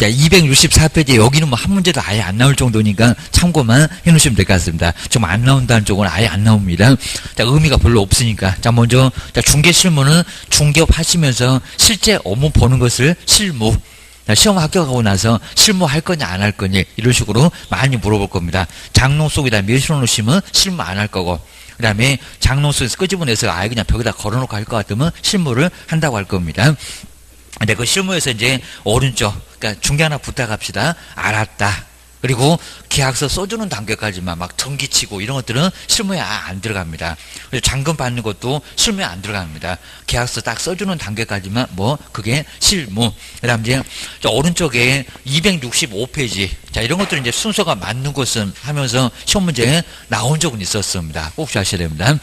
자, 264페이지 여기는 뭐 한 문제도 아예 안 나올 정도니까 참고만 해놓으시면 될 것 같습니다. 좀 안 나온다는 쪽은 아예 안 나옵니다. 자, 의미가 별로 없으니까. 자, 먼저 자, 중개 실무는 중개업 하시면서 실제 업무 보는 것을 실무. 자, 시험 합격하고 나서 실무 할 거냐 안 할 거냐 이런 식으로 많이 물어볼 겁니다. 장롱 속에다 매실을 놓으시면 실무 안 할 거고, 그 다음에 장롱 속에서 끄집어내서 아예 그냥 벽에다 걸어놓고 할 것 같으면 실무를 한다고 할 겁니다. 근데 그 실무에서 이제 오른쪽, 그러니까 중개 하나 부탁합시다. 알았다. 그리고 계약서 써주는 단계까지만 막 전기치고 이런 것들은 실무에 안 들어갑니다. 그리고 잔금 받는 것도 실무에 안 들어갑니다. 계약서 딱 써주는 단계까지만 뭐 그게 실무. 그다음 이제 오른쪽에 265페이지. 자, 이런 것들은 이제 순서가 맞는 것은 하면서 시험 문제에 나온 적은 있었습니다. 꼭 아셔야 됩니다.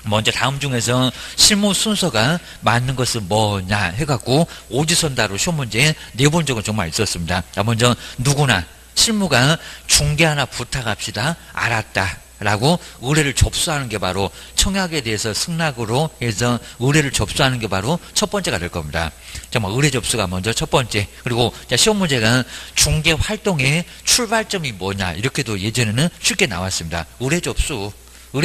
먼저 다음 중에서 실무 순서가 맞는 것은 뭐냐 해갖고 오지선다로 시험 문제에 내본 적은 정말 있었습니다. 자, 먼저 누구나 실무가 중개 하나 부탁합시다. 알았다. 라고 의뢰를 접수하는 게 바로 청약에 대해서 승낙으로 해서 의뢰를 접수하는 게 바로 첫 번째가 될 겁니다. 정말 의뢰 접수가 먼저 첫 번째. 그리고 시험 문제가 중개 활동의 출발점이 뭐냐 이렇게도 예전에는 쉽게 나왔습니다. 의뢰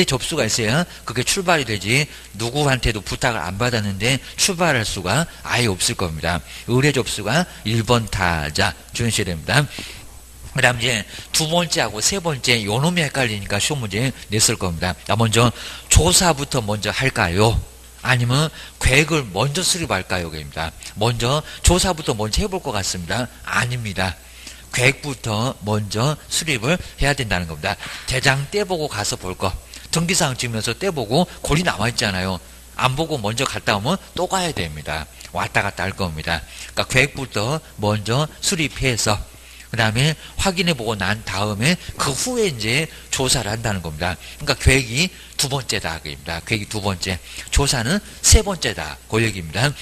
접수가 있어야 그게 출발이 되지 누구한테도 부탁을 안 받았는데 출발할 수가 아예 없을 겁니다. 의뢰 접수가 1번 타자 주의하셔야 됩니다. 그 다음 이제 두 번째하고 세 번째 요놈이 헷갈리니까 시험 문제 냈을 겁니다. 자, 먼저 조사부터 먼저 할까요? 아니면 계획을 먼저 수립할까요? 입니다. 먼저 조사부터 먼저 해볼 것 같습니다. 아닙니다. 계획부터 먼저 수립을 해야 된다는 겁니다. 대장 떼보고 가서 볼 거. 등기사항 찍으면서 떼보고 골이 남아있잖아요. 안 보고 먼저 갔다 오면 또 가야 됩니다. 왔다 갔다 할 겁니다. 그러니까 계획부터 먼저 수립해서 그 다음에 확인해보고 난 다음에 그 후에 이제 조사를 한다는 겁니다. 그러니까 계획이 두 번째다. 그입니다. 계획이 두 번째. 조사는 세 번째다. 그 얘기입니다.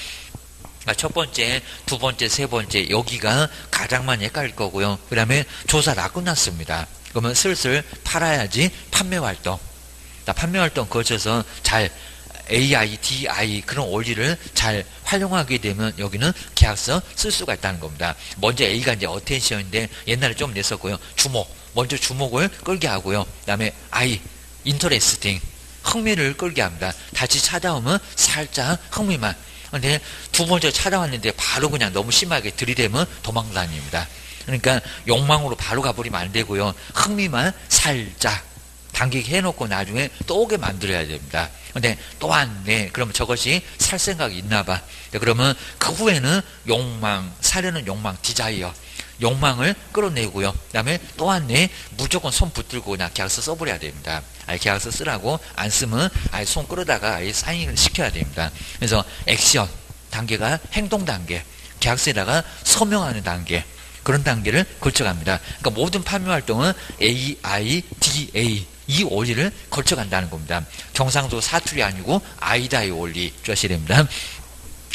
그러니까 첫 번째, 두 번째, 세 번째 여기가 가장 많이 헷갈릴 거고요. 그 다음에 조사 다 끝났습니다. 그러면 슬슬 팔아야지 판매활동. 판매활동 거쳐서 잘 AI, DI 그런 원리를 잘 활용하게 되면 여기는 계약서 쓸 수가 있다는 겁니다. 먼저 A가 이제 어텐션인데 옛날에 좀 냈었고요. 주목. 먼저 주목을 끌게 하고요. 그 다음에 I, interesting. 흥미를 끌게 합니다. 다시 찾아오면 살짝 흥미만. 근데 두 번째 찾아왔는데 바로 그냥 너무 심하게 들이대면 도망다닙니다. 그러니까 욕망으로 바로 가버리면 안 되고요. 흥미만 살짝 당기게 해놓고 나중에 또 오게 만들어야 됩니다. 근데 또 왔네. 그러면 저것이 살 생각이 있나 봐. 그러면 그 후에는 욕망, 사려는 욕망, 디자이어. 욕망을 끌어내고요. 그 다음에 또 왔네. 무조건 손 붙들고 그냥 계약서 써버려야 됩니다. 아예 계약서 쓰라고 안 쓰면 아예 손 끌어다가 아예 사인을 시켜야 됩니다. 그래서 액션 단계가 행동 단계, 계약서에다가 서명하는 단계, 그런 단계를 거쳐갑니다. 그러니까 모든 판매 활동은 AI, DA 이 원리를 거쳐간다는 겁니다. 경상도 사투리 아니고 아이다의 원리 주셔야 됩니다.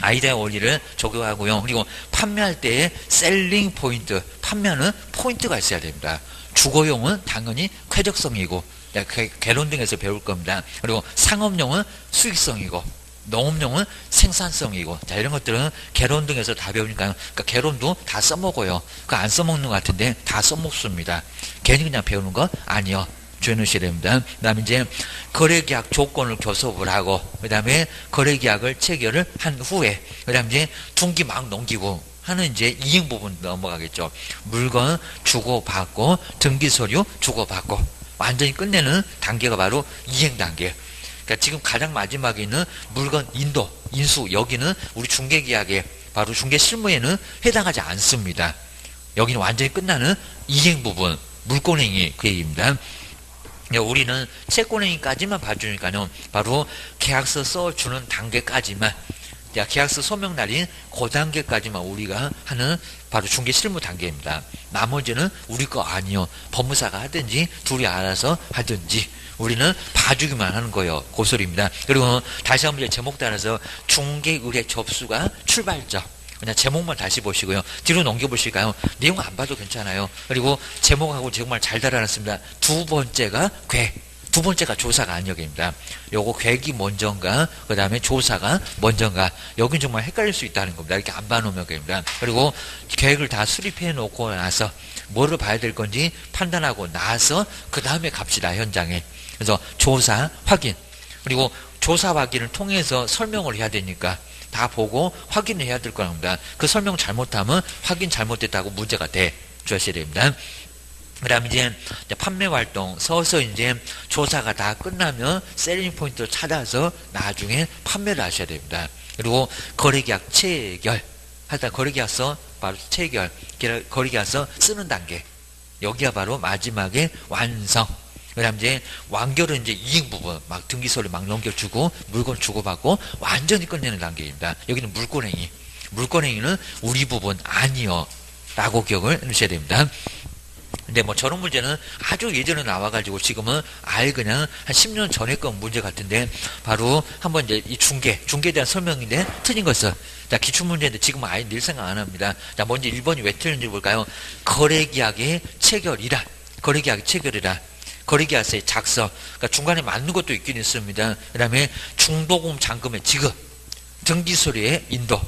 아이다의 원리를 적용하고요. 그리고 판매할 때의 셀링 포인트, 판매하는 포인트가 있어야 됩니다. 주거용은 당연히 쾌적성이고 개론 등에서 배울 겁니다. 그리고 상업용은 수익성이고 농업용은 생산성이고, 자, 이런 것들은 개론 등에서 다 배우니까요. 그러니까 개론도 다 써먹어요. 그 안 써먹는 것 같은데 다 써먹습니다. 괜히 그냥 배우는 거 아니요. 주의하셔야 됩니다. 그 다음에 이제 거래계약 조건을 교섭을 하고, 그 다음에 거래계약을 체결을 한 후에, 그 다음에 이제 둔기 막 넘기고 하는 이제 이행 부분 넘어가겠죠. 물건 주고받고, 등기서류 주고받고, 완전히 끝내는 단계가 바로 이행 단계. 그러니까 지금 가장 마지막에 있는 물건 인수, 여기는 우리 중개계약에, 바로 중개실무에는 해당하지 않습니다. 여기는 완전히 끝나는 이행 부분, 물권행위 그 얘기입니다. 우리는 채권행위까지만 봐주니까요. 바로 계약서 써주는 단계까지만, 계약서 소명 날인 그 단계까지만 우리가 하는 바로 중개 실무 단계입니다. 나머지는 우리 거 아니요. 법무사가 하든지 둘이 알아서 하든지 우리는 봐주기만 하는 거예요. 그 소리입니다. 그리고 다시 한번 제목 따라서 중개 의뢰 접수가 출발점. 그냥 제목만 다시 보시고요. 뒤로 넘겨보실까요? 내용 안 봐도 괜찮아요. 그리고 제목하고 정말 잘 달아놨습니다. 두 번째가 두 번째가 조사가 아니역입니다. 요거 계획이 먼저인가, 그 다음에 조사가 먼저인가, 여긴 정말 헷갈릴 수 있다는 겁니다. 이렇게 안 봐놓으면 됩니다. 그리고 계획을 다 수립해 놓고 나서 뭐를 봐야 될 건지 판단하고 나서 그 다음에 갑시다, 현장에. 그래서 조사, 확인. 그리고 조사 확인을 통해서 설명을 해야 되니까 다 보고 확인을 해야 될 겁니다. 그 설명 잘못하면 확인 잘못됐다고 문제가 돼 주셔야 됩니다. 그 다음에 이제 판매 활동, 서서 이제 조사가 다 끝나면 셀링 포인트를 찾아서 나중에 판매를 하셔야 됩니다. 그리고 거래계약 체결, 하다 거래계약서 바로 체결, 거래계약서 쓰는 단계. 여기가 바로 마지막에 완성. 그 다음 이제 완결은 이제 이행 부분, 막 등기소를 막 넘겨주고 물건 주고받고 완전히 끝내는 단계입니다. 여기는 물권행위. 물권행위는 우리 부분 아니요 라고 기억을 해주셔야 됩니다. 근데 뭐 저런 문제는 아주 예전에 나와가지고 지금은 아예 그냥 한 10년 전에 건 문제 같은데 바로 한번 이제 이 중개에 대한 설명인데 틀린 것은 자 기출문제인데 지금은 아예 늘 생각 안 합니다. 자 먼저 1번이 왜 틀린지 볼까요? 거래계약의 체결이라. 거래계약의 체결이라. 거래계약서의 작성, 그러니까 중간에 맞는 것도 있긴 있습니다. 그 다음에 중도금 잔금의 지급, 등기소리의 인도,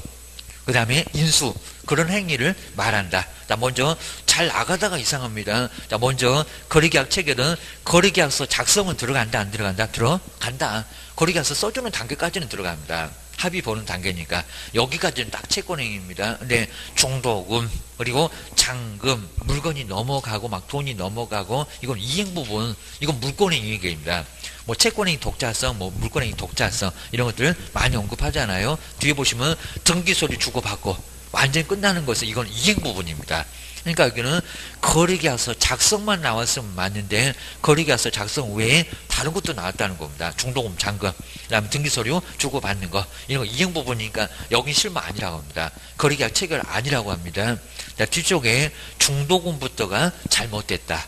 그 다음에 인수, 그런 행위를 말한다. 자, 먼저 잘 나가다가 이상합니다. 자, 먼저 거래계약 체결은 거래계약서 작성은 들어간다, 안 들어간다? 들어간다. 거래계약서 써주는 단계까지는 들어갑니다. 합의 보는 단계니까 여기까지는 딱 채권행위입니다. 근데 중도금 그리고 잔금 물건이 넘어가고 막 돈이 넘어가고 이건 이행 부분, 이건 물권행위입니다. 뭐 채권행위 독자성, 뭐 물권행위 독자성 이런 것들 많이 언급하잖아요. 뒤에 보시면 등기소리 주고받고 완전히 끝나는 것은 이건 이행 부분입니다. 그러니까 여기는 거래계약서 작성만 나왔으면 맞는데 거래계약서 작성 외에 다른 것도 나왔다는 겁니다. 중도금 잔금, 그다음에 등기서류 주고받는 거 이런 거 이행 부분이니까 여긴 실무 아니라고 합니다. 거래계약 체결 아니라고 합니다. 자, 뒤쪽에 중도금부터가 잘못됐다.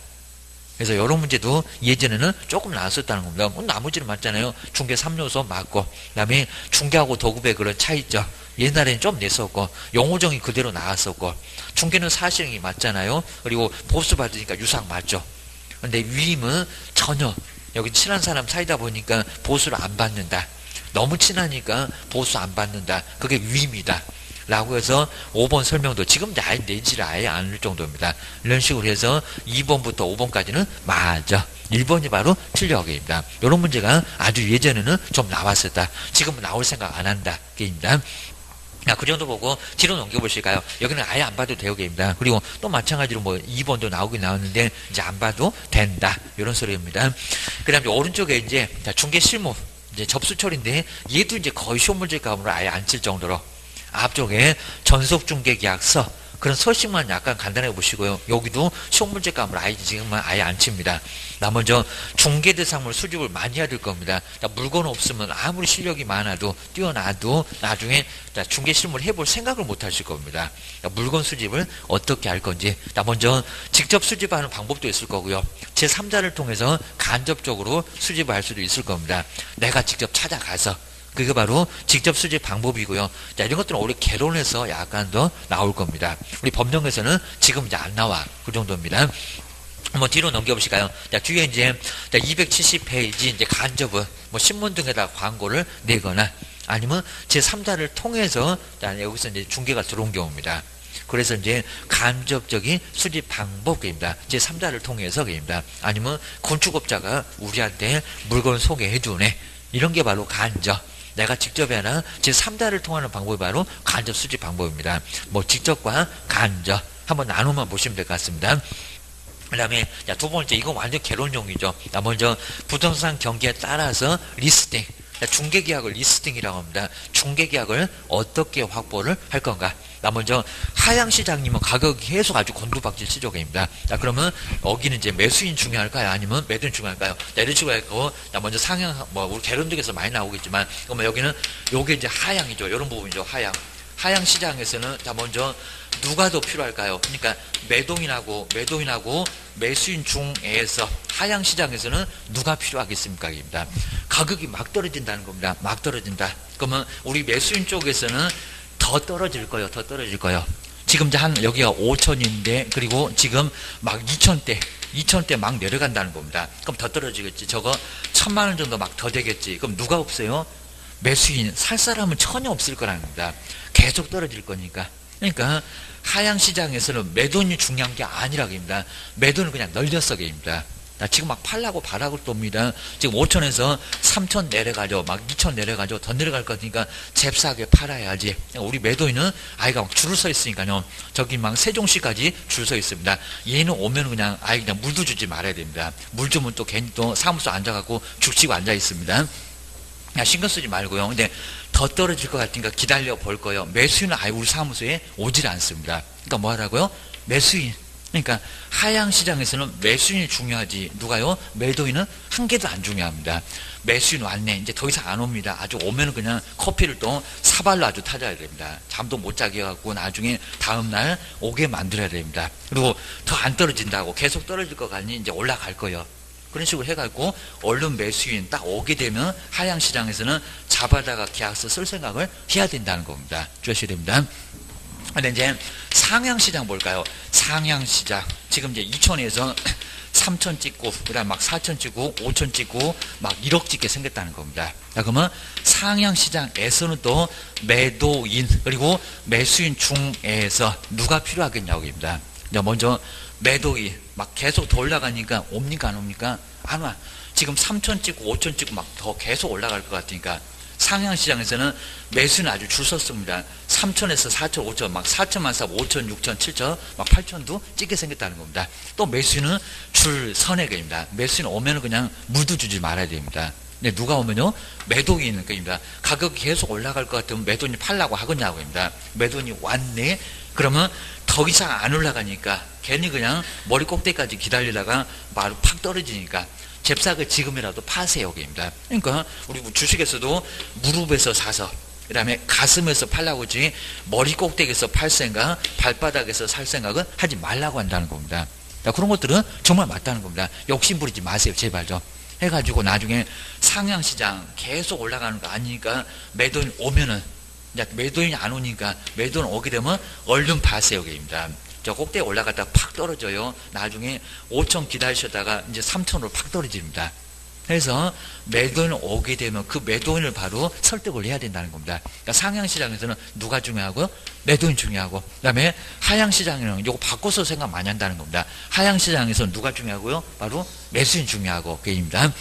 그래서 이런 문제도 예전에는 조금 나왔었다는 겁니다. 나머지는 맞잖아요. 중개 3요소 맞고, 그 다음에 중개하고 도급의 그런 차이점. 옛날에는 좀 냈었고, 용어정이 그대로 나왔었고, 중개는 사실이 맞잖아요. 그리고 보수 받으니까 유상 맞죠. 근데 위임은 전혀, 여기 친한 사람 사이다 보니까 보수를 안 받는다. 너무 친하니까 보수 안 받는다. 그게 위임이다. 라고 해서 5번 설명도 지금 아예 내지를 아예 않을 정도입니다. 이런 식으로 해서 2번부터 5번까지는 맞아. 1번이 바로 틀려하게입니다. 이런 문제가 아주 예전에는 좀 나왔었다. 지금은 나올 생각 안 한다. 게입니다. 그 정도 보고 뒤로 넘겨보실까요? 여기는 아예 안 봐도 되오게입니다. 그리고 또 마찬가지로 뭐 2번도 나오긴 나왔는데 이제 안 봐도 된다. 이런 소리입니다. 그 다음에 오른쪽에 이제 중개 실무 이제 접수처리인데 얘도 이제 거의 시험 문제 감으로 아예 안 칠 정도로 앞쪽에 전속중개계약서 그런 서식만 약간 간단하게 보시고요. 여기도 시험 문제 감을 아예 지금은 아예 안 칩니다. 나 먼저 중개대상물 수집을 많이 해야 될 겁니다. 물건 없으면 아무리 실력이 많아도 뛰어나도 나중에 중개 실무를 해볼 생각을 못 하실 겁니다. 물건 수집을 어떻게 할 건지 나 먼저 직접 수집하는 방법도 있을 거고요. 제3자를 통해서 간접적으로 수집을 할 수도 있을 겁니다. 내가 직접 찾아가서 그게 바로 직접 수집 방법이고요. 자, 이런 것들은 우리 개론에서 약간 더 나올 겁니다. 우리 법령에서는 지금 이제 안 나와. 그 정도입니다. 한번 뒤로 넘겨보실까요? 자, 뒤에 이제 270페이지 이제 간접은 뭐 신문 등에다 광고를 내거나 아니면 제3자를 통해서 자, 여기서 이제 중개가 들어온 경우입니다. 그래서 이제 간접적인 수집 방법입니다. 제3자를 통해서입니다. 아니면 건축업자가 우리한테 물건 소개해 주네. 이런 게 바로 간접. 내가 직접이 아니라 제3자를 통하는 방법이 바로 간접 수집 방법입니다. 뭐 직접과 간접 한번 나누면 보시면 될 것 같습니다. 그 다음에 두 번째 이건 완전 개론용이죠. 먼저 부동산 경기에 따라서 리스팅 중개계약을 리스팅이라고 합니다. 중개계약을 어떻게 확보를 할 건가. 먼저 하향시장이면 가격이 계속 아주 곤두박질 시조입니다. 자, 그러면 여기는 이제 매수인 중요할까요? 아니면 매도인 중요할까요? 이런 식으로 했고, 우리 상향, 우리 개론득에서 많이 나오겠지만, 그러면 여기는 요게 이제 하향이죠. 이런 부분이죠. 하향 시장에서는 먼저 누가 더 필요할까요? 그러니까 매도인하고 매수인 중에서 하향 시장에서는 누가 필요하겠습니까? 입니다. 가격이 막 떨어진다는 겁니다. 막 떨어진다. 그러면 우리 매수인 쪽에서는 더 떨어질 거예요. 지금 이제 한 여기가 5천인데 그리고 지금 막 2천대 2천원대 막 내려간다는 겁니다. 그럼 더 떨어지겠지. 저거 1,000만원 정도 막 더 되겠지. 그럼 누가 없어요? 매수인, 살 사람은 전혀 없을 거라는 겁니다. 계속 떨어질 거니까. 그러니까 하향시장에서는 매도인이 중요한 게 아니라고 합니다. 매도는 그냥 널렸어게입니다. 지금 막 팔라고 바라고 똠니다. 지금 5천에서 3천 내려가죠. 막 2천 내려가죠. 더 내려갈 거니까 잽싸게 팔아야지. 우리 매도인은 아이가 막 줄을 서 있으니까요. 저기 막 세종시까지 줄 서 있습니다. 얘는 오면 그냥 아이 그냥 물도 주지 말아야 됩니다. 물 주면 또 괜히 또 사무소 앉아갖고 죽치고 앉아 있습니다. 신경 쓰지 말고요. 근데 더 떨어질 것 같으니까 기다려 볼 거예요. 매수인은 아예 우리 사무소에 오질 않습니다. 그러니까 뭐 하라고요? 매수인. 그러니까 하향시장에서는 매수인이 중요하지. 누가요? 매도인은 한 개도 안 중요합니다. 매수인 왔네. 이제 더 이상 안 옵니다. 아주 오면은 그냥 커피를 또 사발로 아주 타줘야 됩니다. 잠도 못 자게 해갖고 나중에 다음날 오게 만들어야 됩니다. 그리고 더 안 떨어진다고 계속 떨어질 것 같니? 이제 올라갈 거예요. 그런 식으로 해갖고 얼른 매수인 딱 오게 되면 하향시장에서는 잡아다가 계약서 쓸 생각을 해야 된다는 겁니다. 주셔야 됩니다. 근데 이제 상향시장 볼까요? 상향시장. 지금 이제 2천에서 3천 찍고, 그 다음 막 4천 찍고, 5천 찍고, 막 1억 찍게 생겼다는 겁니다. 자, 그러면 상향시장에서는 또 매도인, 그리고 매수인 중에서 누가 필요하겠냐고 합니다. 먼저 매도인, 막 계속 더 올라가니까 옵니까, 안 옵니까? 안 와. 지금 3천 찍고, 5천 찍고 막 더 계속 올라갈 것 같으니까. 상향시장에서는 매수는 아주 줄 섰습니다. 3천에서 4천, 5천, 막 4천만 사, 5천, 6천, 7천, 막 8천도 찍게 생겼다는 겁니다. 또 매수는 줄 서내 겁니다. 매수는 오면은 그냥 물도 주지 말아야 됩니다. 근데 누가 오면요? 매도인인 겁니다. 가격이 계속 올라갈 것 같으면 매도인이 팔라고 하겠냐고 합니다. 매도인이 왔네? 그러면 더 이상 안 올라가니까 괜히 그냥 머리 꼭대기까지 기다리다가 바로 팍 떨어지니까 잽싸게 지금이라도 파세요. 입니다. 그러니까 우리 주식에서도 무릎에서 사서 그 다음에 가슴에서 팔라고 하지 머리 꼭대기에서 팔 생각, 발바닥에서 살 생각은 하지 말라고 한다는 겁니다. 그런 것들은 정말 맞다는 겁니다. 욕심 부리지 마세요. 제발 좀. 해가지고 나중에 상향시장 계속 올라가는 거 아니니까 매도인 오면은 매도인이 안 오니까 매도인 오게 되면 얼른 파세요. 입니다. 저 꼭대기에 올라갔다가 팍 떨어져요. 나중에 5천 기다리셨다가 이제 3천으로 팍 떨어집니다. 그래서 매도인 오게 되면 그 매도인을 바로 설득을 해야 된다는 겁니다. 그러니까 상향시장에서는 누가 중요하고요? 매도인 중요하고, 그 다음에 하향시장에는 이거 바꿔서 생각 많이 한다는 겁니다. 하향시장에서는 누가 중요하고요? 바로 매수인 중요하고, 그입니다.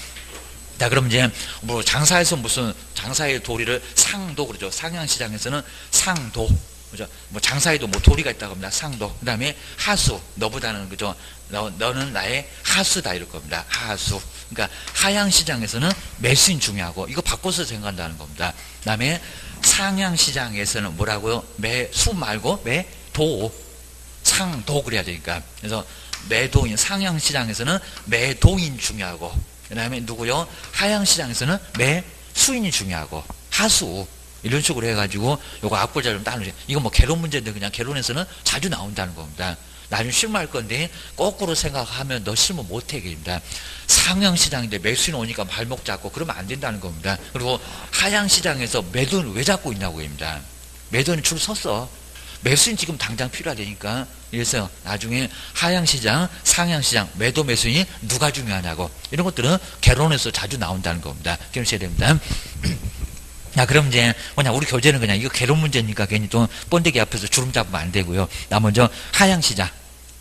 자, 그럼 이제 뭐 장사에서 무슨 장사의 도리를 상도 그러죠. 상향시장에서는 상도. 그죠? 뭐 장사에도 뭐 도리가 있다고 합니다. 상도. 그 다음에 하수. 너보다는 그죠? 너는 나의 하수다 이럴 겁니다. 하수. 그러니까 하향시장에서는 매수인 중요하고 이거 바꿔서 생각한다는 겁니다. 그 다음에 상향시장에서는 뭐라고요? 매수 말고 매도. 상도 그래야 되니까. 그래서 매도인, 상향시장에서는 매도인 중요하고 그 다음에 누구요? 하향시장에서는 매수인이 중요하고 하수. 이런 식으로 해가지고 요거 앞글자 좀 따놓으세요. 이거 뭐 개론 문제인데 그냥 개론에서는 자주 나온다는 겁니다. 나중에 실무할 건데 거꾸로 생각하면 너 실무 못해 입니다. 상향시장인데 매수인 오니까 발목 잡고 그러면 안 된다는 겁니다. 그리고 하향시장에서 매도는 왜 잡고 있냐고 입니다. 매도는 줄 섰어. 매수인 지금 당장 필요하다니까. 그래서 나중에 하향시장, 상향시장, 매도 매수인이 누가 중요하냐고 이런 것들은 개론에서 자주 나온다는 겁니다. 기억하셔야 됩니다. 자, 그럼 이제, 우리 교재는 그냥 이거 개론 문제니까 괜히 또 번데기 앞에서 주름 잡으면 안 되고요. 나 먼저 하향시장.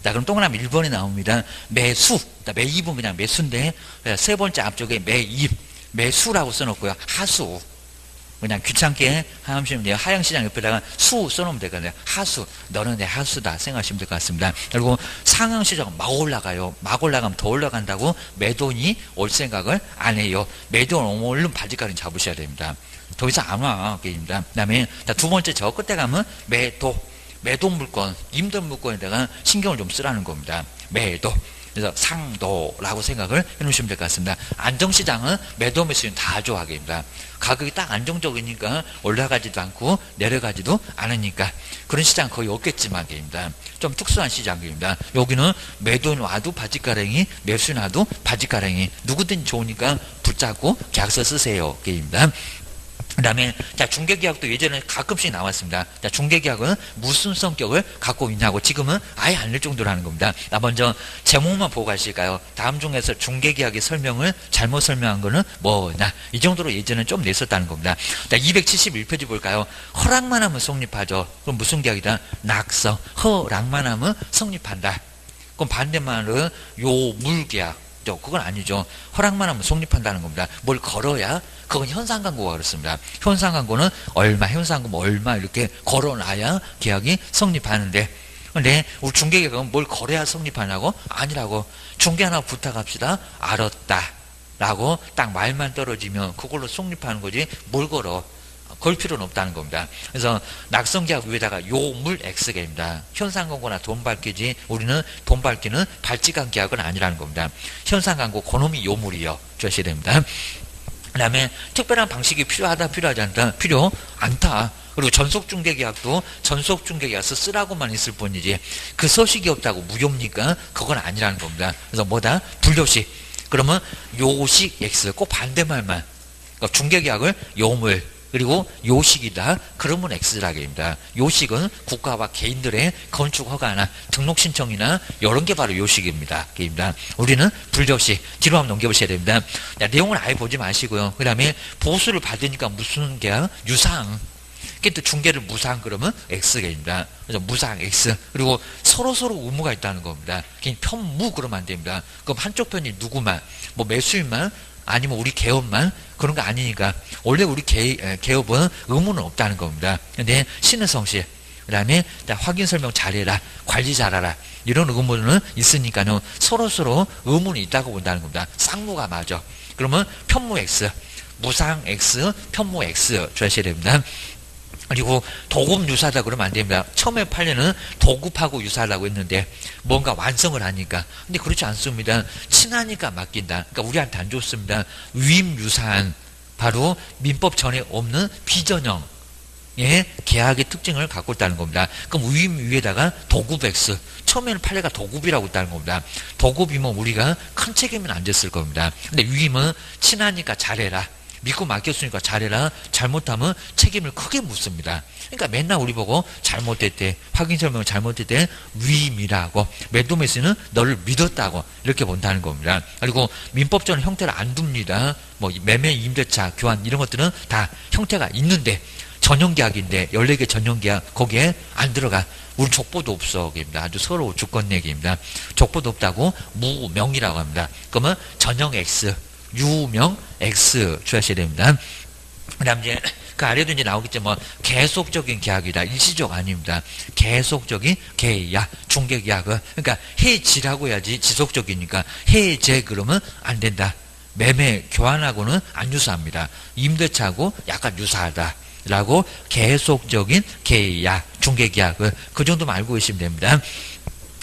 자, 그럼 동그라미 1번에 나옵니다. 매수. 매입은 그냥 매수인데, 세 번째 앞쪽에 매입. 매수라고 써놓고요. 하수. 그냥 귀찮게 하시면 돼요. 하향시장 옆에다가 수 써놓으면 되거든요. 하수. 너는 내 하수다 생각하시면 될 것 같습니다. 그리고 상향시장은 막 올라가요. 막 올라가면 더 올라간다고 매도인이 올 생각을 안 해요. 매도인 얼른 바지가리 잡으셔야 됩니다. 더 이상 안 와. 게임입니다. 그 다음에 두 번째 저 끝에 가면 매도. 매도 물건, 임대 물건에다가 신경을 좀 쓰라는 겁니다. 매도. 그래서 상도라고 생각을 해놓으시면 될 것 같습니다. 안정시장은 매도 매수인 다 좋아하게입니다. 가격이 딱 안정적이니까 올라가지도 않고 내려가지도 않으니까 그런 시장 거의 없겠지만 게입니다. 좀 특수한 시장입니다. 여기는 매도인 와도 바지가랭이, 매수인 와도 바지가랭이 누구든지 좋으니까 붙잡고 계약서 쓰세요. 게입니다. 그 다음에, 자, 중개계약도 예전에 가끔씩 나왔습니다. 자, 중개계약은 무슨 성격을 갖고 있냐고 지금은 아예 안 낼 정도로 하는 겁니다. 나 먼저 제목만 보고 가실까요? 다음 중에서 중개계약의 설명을 잘못 설명한 거는 뭐냐. 이 정도로 예전에 좀 냈었다는 겁니다. 자, 271페이지 볼까요? 허락만 하면 성립하죠. 그럼 무슨 계약이다? 낙서. 허락만 하면 성립한다. 그럼 반대말은 요물계약. 그건 아니죠. 허락만 하면 성립한다는 겁니다. 뭘 걸어야? 그건 현상광고가 그렇습니다. 현상광고는 얼마, 현상금 얼마 이렇게 걸어놔야 계약이 성립하는데, 근데 우리 중개계약은 뭘 걸어야 성립하냐고? 아니라고. 중개 하나 부탁합시다. 알았다 라고 딱 말만 떨어지면 그걸로 성립하는 거지 뭘 걸어. 걸 필요는 없다는 겁니다. 그래서 낙성계약 위에다가 요물 X계입니다. 현상광고나 돈 밝기지 우리는 돈 밝기는 발찌간 계약은 아니라는 겁니다. 현상광고 그놈이 요물이요. 주셔야 됩니다. 그 다음에 특별한 방식이 필요하다 필요하지 않다 필요 않다. 그리고 전속중개계약도 전속중개계약서 쓰라고만 있을 뿐이지 그 서식이 없다고 무효입니까? 그건 아니라는 겁니다. 그래서 뭐다? 불효식. 그러면 요식 X 꼭 반대말만. 그러니까 중개계약을 요물 그리고 요식이다. 그러면 X라게입니다. 요식은 국가와 개인들의 건축 허가나 등록 신청이나 이런 게 바로 요식입니다. 우리는 불효식. 뒤로 한번 넘겨보셔야 됩니다. 자, 내용을 아예 보지 마시고요. 그 다음에 보수를 받으니까 무슨 계약? 유상. 또 중개를 무상 그러면 X계입니다. 그래서 무상 X. 그리고 서로 의무가 있다는 겁니다. 그냥 편무 그러면 안 됩니다. 그럼 한쪽 편이 누구만, 뭐 매수인만, 아니면 우리 개업만 그런 거 아니니까 원래 우리 개업은 의무는 없다는 겁니다. 근데 신의성실 그 다음에 확인 설명 잘해라 관리 잘하라 이런 의무는 있으니까요 서로 의무는 있다고 본다는 겁니다. 쌍무가 맞아. 그러면 편무 X 무상 X 편무 X 주셔야 됩니다. 그리고 도급 유사하다 그러면 안 됩니다. 처음에 판례는 도급하고 유사하다고 했는데 뭔가 완성을 하니까. 근데 그렇지 않습니다. 친하니까 맡긴다. 그러니까 우리한테 안 좋습니다. 위임 유사한 바로 민법 전에 없는 비전형 의 계약의 특징을 갖고 있다는 겁니다. 그럼 위임 위에다가 도급 X. 처음에는 판례가 도급이라고 있다는 겁니다. 도급이면 우리가 큰 책임은 안 졌을 겁니다. 근데 위임은 친하니까 잘해라. 믿고 맡겼으니까 잘해라. 잘못하면 책임을 크게 묻습니다. 그러니까 맨날 우리 보고 잘못됐대. 확인 설명을 잘못했대. 위임이라고. 매도매수는 너를 믿었다고 이렇게 본다는 겁니다. 그리고 민법적인 형태를 안 둡니다. 뭐 매매, 임대차, 교환 이런 것들은 다 형태가 있는데 전형계약인데 14개 전형계약 거기에 안 들어가. 우리 족보도 없어. 아주 서러워 주권 얘기입니다. 족보도 없다고 무명이라고 합니다. 그러면 전형 X 유명 X 주셔야 됩니다. 그 다음 이제 그 아래도 이제 나오겠죠. 뭐 계속적인 계약이다. 일시적 아닙니다. 계속적인 계약, 중개계약은 그러니까 해지라고 해야지 지속적이니까 해제 그러면 안 된다. 매매 교환하고는 안 유사합니다. 임대차하고 약간 유사하다. 라고 계속적인 계약, 중개계약을 그 정도만 알고 계시면 됩니다.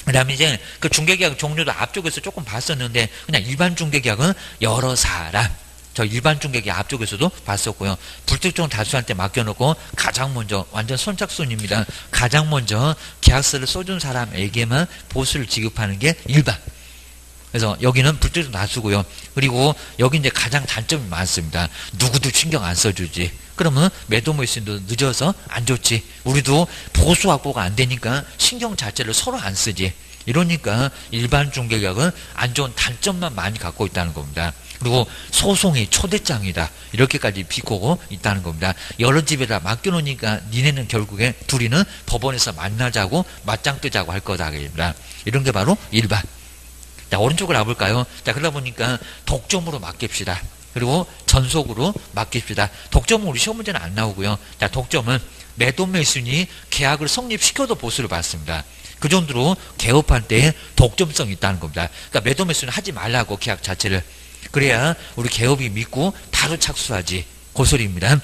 그 다음에 이제 그 중개계약 종류도 앞쪽에서 조금 봤었는데 그냥 일반 중개계약은 여러 사람 저 일반 중개계약 앞쪽에서도 봤었고요. 불특정 다수한테 맡겨놓고 가장 먼저 완전 선착순입니다. 가장 먼저 계약서를 써준 사람에게만 보수를 지급하는 게 일반. 그래서 여기는 불특정 다수고요. 그리고 여기 이제 가장 단점이 많습니다. 누구도 신경 안 써주지. 그러면 매도매수도 늦어서 안 좋지. 우리도 보수 확보가 안 되니까 신경 자체를 서로 안 쓰지. 이러니까 일반 중개계약은 안 좋은 단점만 많이 갖고 있다는 겁니다. 그리고 소송이 초대장이다. 이렇게까지 비꼬고 있다는 겁니다. 여러 집에다 맡겨놓으니까 니네는 결국에 둘이는 법원에서 만나자고 맞짱 뜨자고 할 거다. 이런 게 바로 일반. 자, 오른쪽으로 가볼까요? 자, 그러다 보니까 독점으로 맡깁시다. 그리고 전속으로 맡깁시다. 독점은 우리 시험 문제는 안 나오고요. 자, 독점은 매도매수인이 계약을 성립시켜도 보수를 받습니다. 그 정도로 개업할 때 독점성이 있다는 겁니다. 그러니까 매도매수는 하지 말라고 계약 자체를. 그래야 우리 개업이 믿고 바로 착수하지. 그 소리입니다.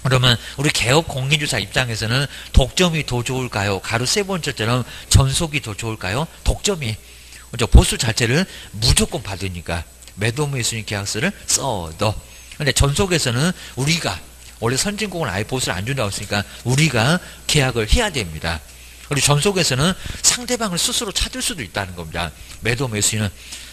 그러면 우리 개업 공인주사 입장에서는 독점이 더 좋을까요? 가로 세 번째처럼 전속이 더 좋을까요? 독점이. 보수 자체를 무조건 받으니까 매도매수인 계약서를 써도. 근데 전속에서는 우리가 원래 선진국은 아예 보수를 안 준다고 했으니까 우리가 계약을 해야 됩니다. 그리고 전속에서는 상대방을 스스로 찾을 수도 있다는 겁니다. 매도매수인은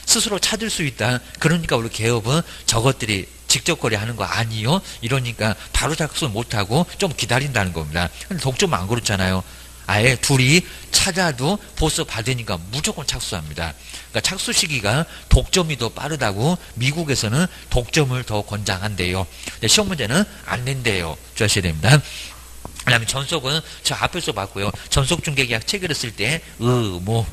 스스로 찾을 수 있다. 그러니까 우리 개업은 저것들이 직접 거래하는 거 아니요? 이러니까 바로 착수 못하고 좀 기다린다는 겁니다. 근데 독점은 안 그렇잖아요. 아예 둘이 찾아도 보수 받으니까 무조건 착수합니다. 그러니까 착수 시기가 독점이 더 빠르다고 미국에서는 독점을 더 권장한대요. 시험 문제는 안 낸대요. 주의하셔야 됩니다. 그 다음에 전속은 저 앞에서 봤고요. 전속 중개계약 체결했을 때 의무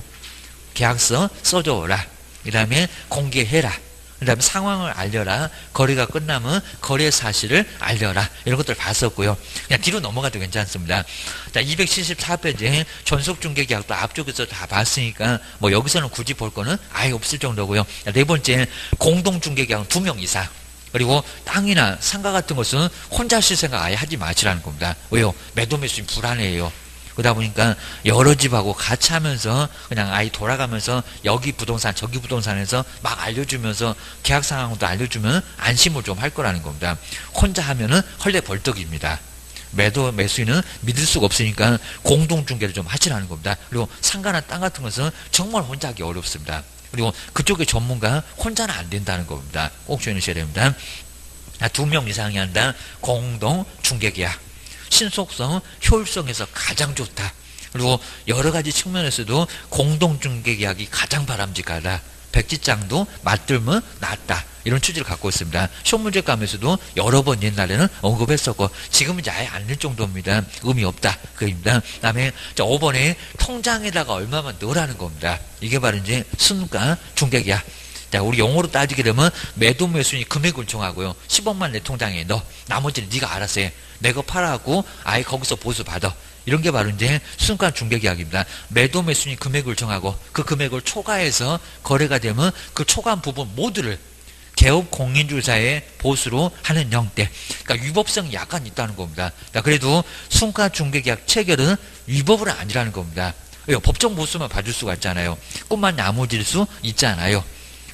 계약서 써줘라. 그 다음에 공개해라. 그 다음에 상황을 알려라. 거래가 끝나면 거래 사실을 알려라. 이런 것들 봤었고요. 그냥 뒤로 넘어가도 괜찮습니다. 자, 274페이지에 전속중개계약도 앞쪽에서 다 봤으니까 뭐 여기서는 굳이 볼 거는 아예 없을 정도고요. 자, 네 번째, 공동중개계약은 2명 이상. 그리고 땅이나 상가 같은 것은 혼자 하실 생각 아예 하지 마시라는 겁니다. 왜요? 매도 매수인 불안해요. 그러다 보니까 여러 집하고 같이 하면서 그냥 아이 돌아가면서 여기 부동산 저기 부동산에서 막 알려주면서 계약 상황도 알려주면 안심을 좀 할 거라는 겁니다. 혼자 하면은 헐레벌떡입니다. 매도 매수인은 믿을 수가 없으니까 공동중개를 좀 하시라는 겁니다. 그리고 상가나 땅 같은 것은 정말 혼자 하기 어렵습니다. 그리고 그쪽의 전문가 혼자는 안 된다는 겁니다. 꼭 조심하셔야 됩니다. 2명 이상이 한다. 공동중개계약. 신속성, 효율성에서 가장 좋다. 그리고 여러 가지 측면에서도 공동중개계약이 가장 바람직하다. 백지장도 맞들면 낫다. 이런 취지를 갖고 있습니다. 시험 문제감에서도 여러 번 옛날에는 언급했었고 지금은 이제 아예 안 낼 정도입니다. 의미 없다. 그입니다. 그 다음에 5번에 통장에다가 얼마만 넣으라는 겁니다. 이게 바로 이제 순가 중개계약. 자, 우리 용어로 따지게 되면 매도 매수인이 금액을 정하고요. 10억만 내 통장에 넣어. 나머지는 네가 알아서 해. 내가 팔아갖고 아예 거기서 보수 받아. 이런 게 바로 이제 순가 중개계약입니다. 매도 매수인이 금액을 정하고 그 금액을 초과해서 거래가 되면 그 초과한 부분 모두를 개업 공인주사의 보수로 하는 형태. 그러니까 위법성이 약간 있다는 겁니다. 그래도 순가 중개계약 체결은 위법은 아니라는 겁니다. 왜요? 법정 보수만 봐줄 수가 있잖아요. 꿈만 야무질 수 있잖아요.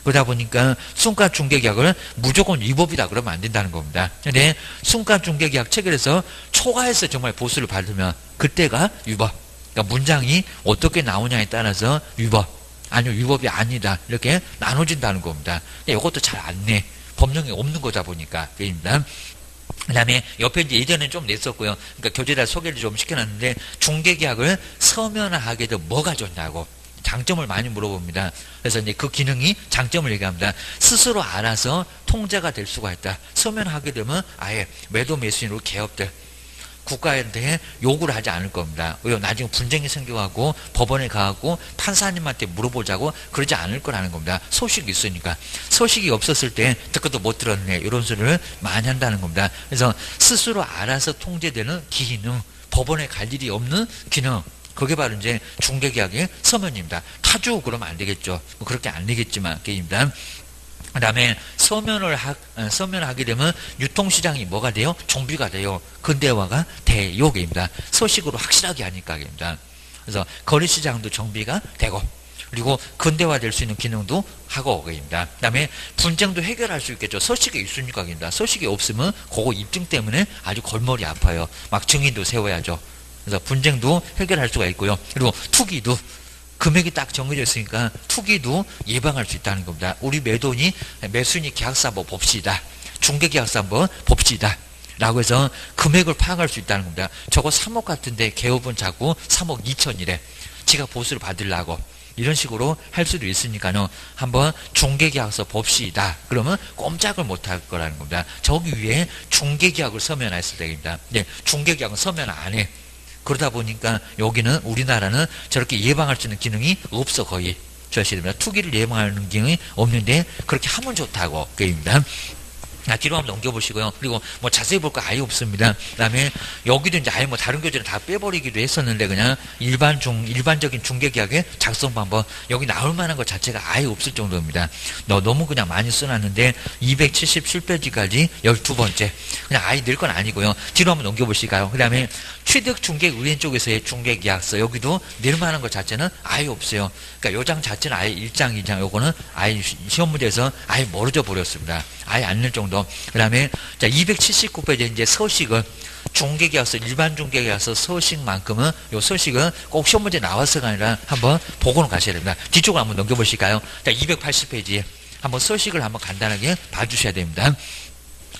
그러다 보니까 순가 중개계약을 무조건 위법이다 그러면 안 된다는 겁니다. 근데 순가 중개계약 체결해서 초과해서 정말 보수를 받으면 그때가 위법. 그러니까 문장이 어떻게 나오냐에 따라서 위법. 아니요, 위법이 아니다. 이렇게 나눠진다는 겁니다. 근데 이것도 잘 안 내. 법령이 없는 거다 보니까. 그입니다. 그 다음에 옆에 이제 예전에는 좀 냈었고요. 그러니까 교재다 소개를 좀 시켜놨는데 중개계약을 서면화하게 되면 뭐가 좋냐고. 장점을 많이 물어봅니다. 그래서 이제 그 기능이 장점을 얘기합니다. 스스로 알아서 통제가 될 수가 있다. 서면화하게 되면 아예 매도 매수인으로 개업들. 국가한테 요구를 하지 않을 겁니다. 왜요? 나중에 분쟁이 생겨가고 법원에 가고 판사님한테 물어보자고 그러지 않을 거라는 겁니다. 소식이 있으니까. 소식이 없었을 때 듣고도 못 들었네. 이런 소리를 많이 한다는 겁니다. 그래서 스스로 알아서 통제되는 기능, 법원에 갈 일이 없는 기능. 그게 바로 이제 중개계약의 서면입니다. 타주 그러면 안 되겠죠. 뭐 그렇게 안 되겠지만, 그게입니다. 그 다음에 서면하게 되면 유통시장이 뭐가 돼요? 정비가 돼요. 근대화가 돼요. 입니다. 소식으로 확실하게 하니까. 입니다. 그래서 거래시장도 정비가 되고, 그리고 근대화 될 수 있는 기능도 하고, 입니다. 그 다음에 분쟁도 해결할 수 있겠죠. 소식이 있으니까. 입니다. 소식이 없으면 그거 입증 때문에 아주 골머리 아파요. 막 증인도 세워야죠. 그래서 분쟁도 해결할 수가 있고요. 그리고 투기도 금액이 딱 정해져 있으니까 투기도 예방할 수 있다는 겁니다. 우리 매수인이 계약서 한번 봅시다. 중개계약서 한번 봅시다. 라고 해서 금액을 파악할 수 있다는 겁니다. 저거 3억 같은데 개업은 자꾸 3억 2천이래. 지가 보수를 받으려고. 이런 식으로 할 수도 있으니까요. 한번 중개계약서 봅시다. 그러면 꼼짝을 못할 거라는 겁니다. 저기 위에 중개계약을 서면했을 때입니다. 네, 중개계약은 서면 안 해. 그러다 보니까 여기는 우리나라는 저렇게 예방할 수 있는 기능이 없어 거의. 주의하셔야 됩니다. 투기를 예방하는 기능이 없는데 그렇게 하면 좋다고. 그입니다. 뒤로 한번 넘겨보시고요. 그리고 뭐 자세히 볼 거 아예 없습니다. 그 다음에 여기도 이제 아예 뭐 다른 교재는 다 빼버리기도 했었는데 그냥 일반적인 중개계약의 작성 방법 여기 나올 만한 것 자체가 아예 없을 정도입니다. 너무 그냥 많이 써놨는데 277페이지까지 12번째. 그냥 아예 늘 건 아니고요. 뒤로 한번 넘겨보실까요? 그 다음에 취득중개의뢰인 쪽에서의 중개계약서 여기도 낼 만한 것 자체는 아예 없어요. 그러니까 요장 자체는 아예 1장, 2장 요거는 아예 시험 문제에서 아예 멀어져 버렸습니다. 아예 안 낼 정도. 그 다음에 279페이지에 이제 서식은 중개계약서, 일반 중개계약서 서식만큼은 요 서식은 꼭 시험 문제 나왔어가 아니라 한번 보고는 가셔야 됩니다. 뒤쪽으로 한번 넘겨보실까요? 280페이지에 한번 서식을 한번 간단하게 봐주셔야 됩니다.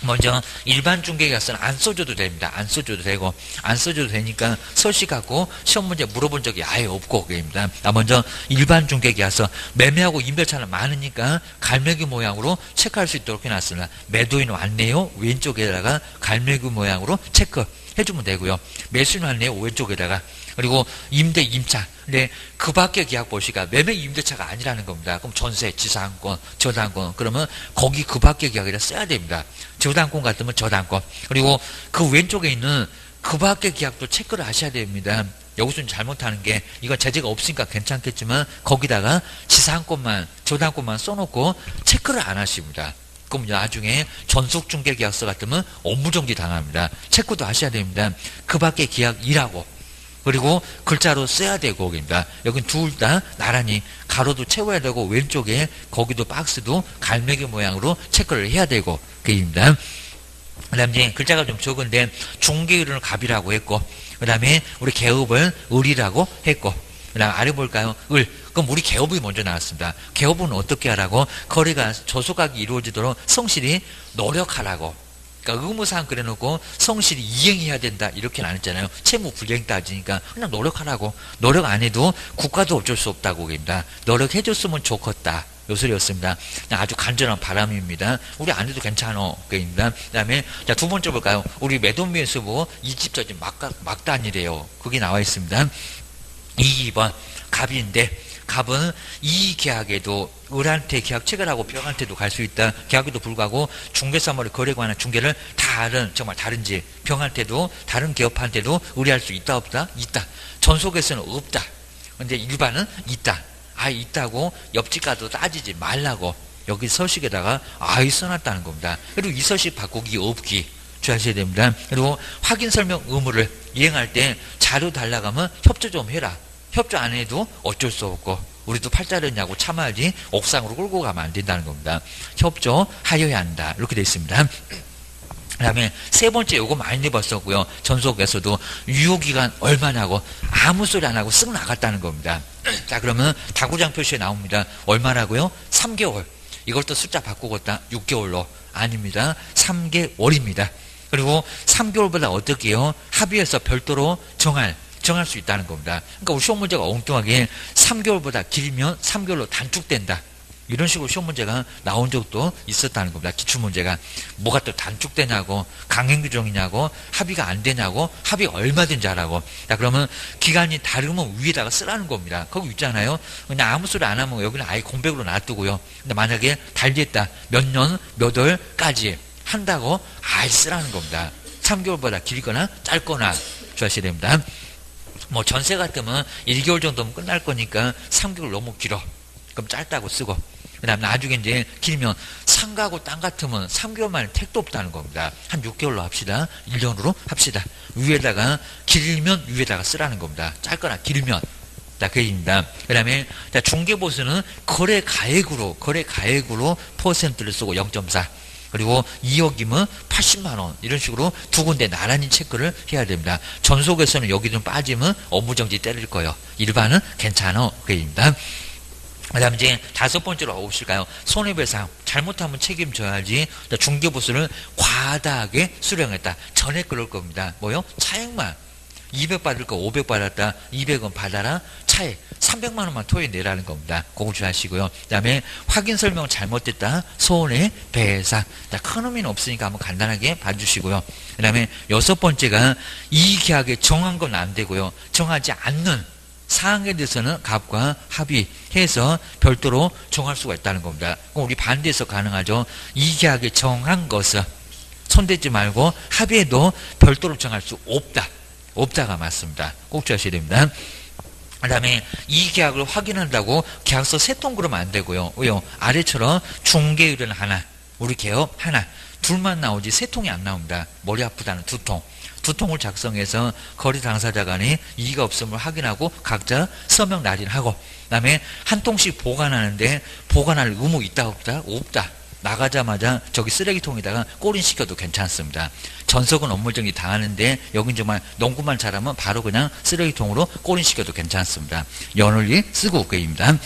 먼저 일반 중개계약서는 안 써줘도 됩니다. 안 써줘도 되고, 안 써줘도 되니까 서식하고 시험 문제 물어본 적이 아예 없고 그입니다. 먼저 일반 중개계약서, 매매하고 인별차는 많으니까 갈매기 모양으로 체크할 수 있도록 해놨습니다. 매도인 왔네요, 왼쪽에다가 갈매기 모양으로 체크해주면 되고요. 매수인 왔네요, 왼쪽에다가. 그리고 임대 임차. 근데 그 밖에 계약 보시가 매매 임대차가 아니라는 겁니다. 그럼 전세, 지상권, 저당권. 그러면 거기 그 밖에 계약이라 써야 됩니다. 저당권 같으면 저당권. 그리고 그 왼쪽에 있는 그 밖에 계약도 체크를 하셔야 됩니다. 여기서 잘못하는 게, 이건 제재가 없으니까 괜찮겠지만 거기다가 지상권만, 저당권만 써놓고 체크를 안 하십니다. 그럼 나중에 전속중개계약서 같으면 업무정지 당합니다. 체크도 하셔야 됩니다. 그 밖에 계약이라고. 그리고 글자로 써야 되고, 거기입니다. 여긴 둘 다 나란히 가로도 채워야 되고, 왼쪽에 거기도 박스도 갈매기 모양으로 체크를 해야 되고, 그입니다. 그 다음에 이제 글자가 좀 적은데, 중개율은 갑이라고 했고, 그 다음에 우리 개업은 을이라고 했고, 그 다음 아래 볼까요? 을. 그럼 우리 개업이 먼저 나왔습니다. 개업은 어떻게 하라고? 거래가 저소각이 이루어지도록 성실히 노력하라고. 그러니까 의무사항 그려놓고 성실히 이행해야 된다 이렇게는 안 했잖아요. 채무 불이행 따지니까 그냥 노력하라고. 노력 안 해도 국가도 어쩔 수 없다고 그럽니다. 노력해줬으면 좋겠다. 요 소리였습니다. 아주 간절한 바람입니다. 우리 안 해도 괜찮어. 그입니다. 그 다음에 자, 두 번째 볼까요? 우리 매도미에서 뭐 이 집자 지금 막단이래요. 그게 나와 있습니다. 2번 갑인데, 갑은 이 계약에도 을한테 계약 체결하고 병한테도 갈 수 있다. 계약에도 불구하고 중개사물의 거래에 관한 중개를 다른, 정말 다른지, 병한테도 다른 기업한테도 의뢰할 수 있다 없다? 있다. 전속에서는 없다. 근데 일반은 있다. 있다고 옆집 가도 따지지 말라고 여기 서식에다가 써놨다는 겁니다. 그리고 이 서식 바꾸기 없기 주의하셔야 됩니다. 그리고 확인 설명 의무를 이행할 때 자료 달라고 하면 협조 좀 해라. 협조 안 해도 어쩔 수 없고, 우리도 팔자르냐고 참아야지 옥상으로 끌고 가면 안 된다는 겁니다. 협조하여야 한다. 이렇게 되어 있습니다. 그 다음에 세 번째 요거 많이 내봤었고요. 전속에서도 유효기간 얼마냐고 아무 소리 안 하고 쓱 나갔다는 겁니다. 자, 그러면 다구장 표시에 나옵니다. 얼마라고요? 3개월. 이걸 또 숫자 바꾸겠다. 6개월로. 아닙니다. 3개월입니다. 그리고 3개월보다 어떻게 해요? 합의해서 별도로 정할 수 있다는 겁니다. 그러니까 우리 시험 문제가 엉뚱하게 3개월보다 길면 3개월로 단축된다. 이런 식으로 시험 문제가 나온 적도 있었다는 겁니다. 기출문제가. 뭐가 또 단축되냐고, 강행규정이냐고, 합의가 안 되냐고, 합의가 얼마든지 하라고. 자, 그러면 기간이 다르면 위에다가 쓰라는 겁니다. 거기 있잖아요. 그냥 아무 소리 안 하면 여기는 아예 공백으로 놔두고요. 근데 만약에 달리했다. 몇 년, 몇 월까지 한다고 아예 쓰라는 겁니다. 3개월보다 길거나 짧거나 주의하셔야 됩니다. 뭐 전세 같으면 1개월 정도면 끝날 거니까 3개월 너무 길어. 그럼 짧다고 쓰고. 그 다음 나중에 이제 길면 상가고 땅 같으면 3개월 만에 택도 없다는 겁니다. 한 6개월로 합시다. 1년으로 합시다. 위에다가 길면 위에다가 쓰라는 겁니다. 짧거나 길면. 자, 그 얘기입니다. 그 다음에 중개보수는 거래 가액으로 퍼센트를 쓰고 0.4. 그리고 2억이면 80만원 이런 식으로 두 군데 나란히 체크를 해야 됩니다. 전속에서는 여기 좀 빠지면 업무정지 때릴 거예요. 일반은 괜찮아. 그 얘기입니다. 그 다음에 이제 다섯 번째로 오실까요? 손해배상. 잘못하면 책임져야지. 중개보수를 과다하게 수령했다. 전에 그럴 겁니다. 뭐요? 차액만. 200 받을 거 500 받았다. 200원 받아라. 차액 300만 원만 토해내라는 겁니다. 그거 주의하시고요. 그 다음에 확인 설명 잘못됐다. 손해배상. 자, 큰 의미는 없으니까 한번 간단하게 봐주시고요. 그 다음에 여섯 번째가 이 계약에 정한 건 안 되고요. 정하지 않는 사항에 대해서는 갑과 합의해서 별도로 정할 수가 있다는 겁니다. 그럼 우리 반대해서 가능하죠. 이 계약에 정한 것은 손대지 말고 합의해도 별도로 정할 수 없다. 없다가 맞습니다. 꼭 주의하셔야 됩니다. 그 다음에 이 계약을 확인한다고 계약서 3통 그러면 안 되고요. 왜요? 아래처럼 중개율은 하나, 우리 개업 하나, 둘만 나오지 3통이 안 나옵니다. 머리 아프다는 2통. 2통을 작성해서 거래 당사자 간에 이의가 없음을 확인하고 각자 서명 날인하고, 그 다음에 한 통씩 보관하는데 보관할 의무 있다 없다? 없다. 나가자마자 저기 쓰레기통에다가 꼬린시켜도 괜찮습니다. 전석은 업무정지 당하는데 여긴 정말 농구만 잘하면 바로 그냥 쓰레기통으로 꼬린시켜도 괜찮습니다. 연월리 쓰고 그입니다.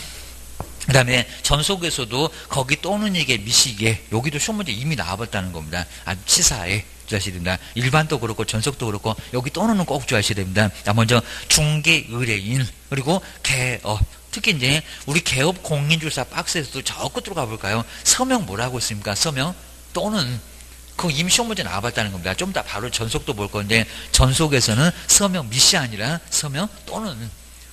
그 다음에 전속에서도 거기 또는 이게 미시게 여기도 시험 문제 이미 나와봤다는 겁니다. 치사해. 주하셔야 됩니다. 일반도 그렇고 전속도 그렇고 여기 또는 꼭 주하셔야 됩니다. 자, 먼저 중개 의뢰인 그리고 개업. 특히 이제 우리 개업 공인중개사 박스에서도 저 끝으로 가볼까요? 서명 뭐라고 있습니까? 서명 또는 그 이미 시험 문제 나와봤다는 겁니다. 좀 더 바로 전속도 볼 건데 전속에서는 서명 미시 아니라 서명 또는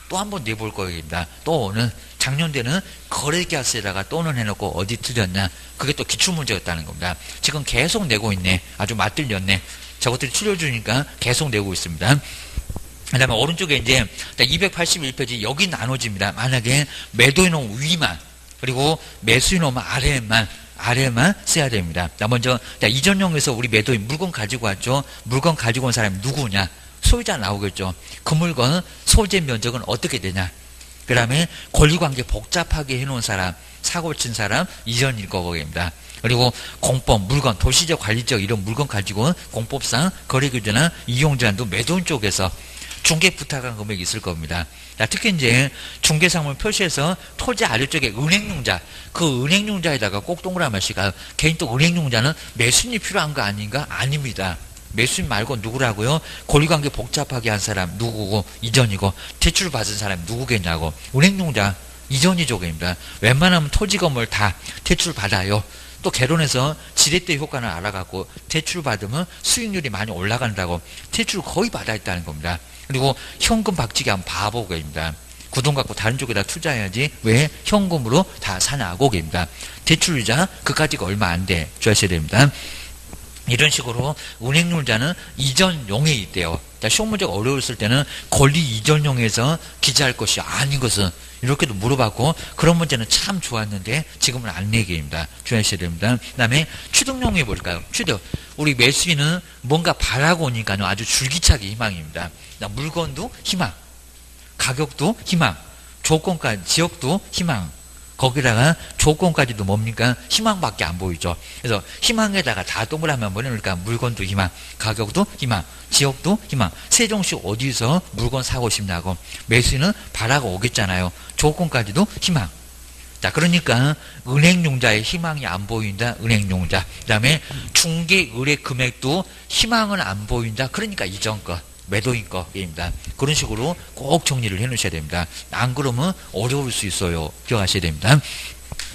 또 한 번 내볼 거입니다. 또는 작년대는 거래계약서에다가 또는 해놓고 어디 틀렸냐 그게 또 기출문제였다는 겁니다. 지금 계속 내고 있네. 아주 맞들렸네. 저것들이 틀려주니까 계속 내고 있습니다. 그 다음에 오른쪽에 이제 281페이지 여기 나눠집니다. 만약에 매도인은 위만 그리고 매수인은 아래만 써야 됩니다. 자, 먼저 이전용에서 우리 매도인 물건 가지고 왔죠. 물건 가지고 온 사람이 누구냐? 소유자 나오겠죠. 그 물건 소재 면적은 어떻게 되냐? 그 다음에 권리관계 복잡하게 해놓은 사람, 사고 친 사람 이전일 거입니다. 그리고 공법, 물건, 도시적 관리적 이런 물건 가지고 공법상 거래규제나 이용제한도 매도인 쪽에서 중개 부탁한 금액이 있을 겁니다. 자, 특히 이제 중개상물 표시에서 토지 아래쪽에 은행융자, 그 은행융자에다가 꼭 동그라미씩 가요. 개인 또 은행융자는 매수인이 필요한 거 아닌가? 아닙니다. 매수인 말고 누구라고요? 권리관계 복잡하게 한 사람 누구고 이전이고 대출 받은 사람 누구겠냐고. 은행융자 이전이죠. 입니다. 웬만하면 토지 건물 다 대출 받아요. 또 개론에서 지렛대 효과는 알아갖고 대출 받으면 수익률이 많이 올라간다고 대출을 거의 받아 있다는 겁니다. 그리고 현금 박치기 하면 바보입니다. 그 돈 갖고 다른 쪽에다 투자해야지 왜 현금으로 다 사냐고 입니다. 대출이자 그까지가 얼마 안 돼 주셔야 됩니다. 이런 식으로 은행융자는 이전용에 있대요. 시험 문제가 어려웠을 때는 권리 이전용에서 기재할 것이 아닌 것은 이렇게도 물어봤고 그런 문제는 참 좋았는데 지금은 안 내기입니다. 주의하셔야 됩니다. 그 다음에 취득용이 뭘까요? 취득. 우리 매수인은 뭔가 바라고 오니까요. 아주 줄기차게 희망입니다. 물건도 희망, 가격도 희망, 조건까지 지역도 희망. 거기다가 조건까지도 뭡니까? 희망밖에 안 보이죠. 그래서 희망에다가 다 동그라미 보내니까 물건도 희망, 가격도 희망, 지역도 희망. 세종시 어디서 물건 사고 싶냐고. 매수인은 바라고 오겠잖아요. 조건까지도 희망. 자, 그러니까 은행융자의 희망이 안 보인다. 은행융자. 그 다음에 중개 의뢰 금액도 희망은 안 보인다. 그러니까 이전 것. 매도인 거입니다. 그런 식으로 꼭 정리를 해 놓으셔야 됩니다. 안 그러면 어려울 수 있어요. 기억하셔야 됩니다.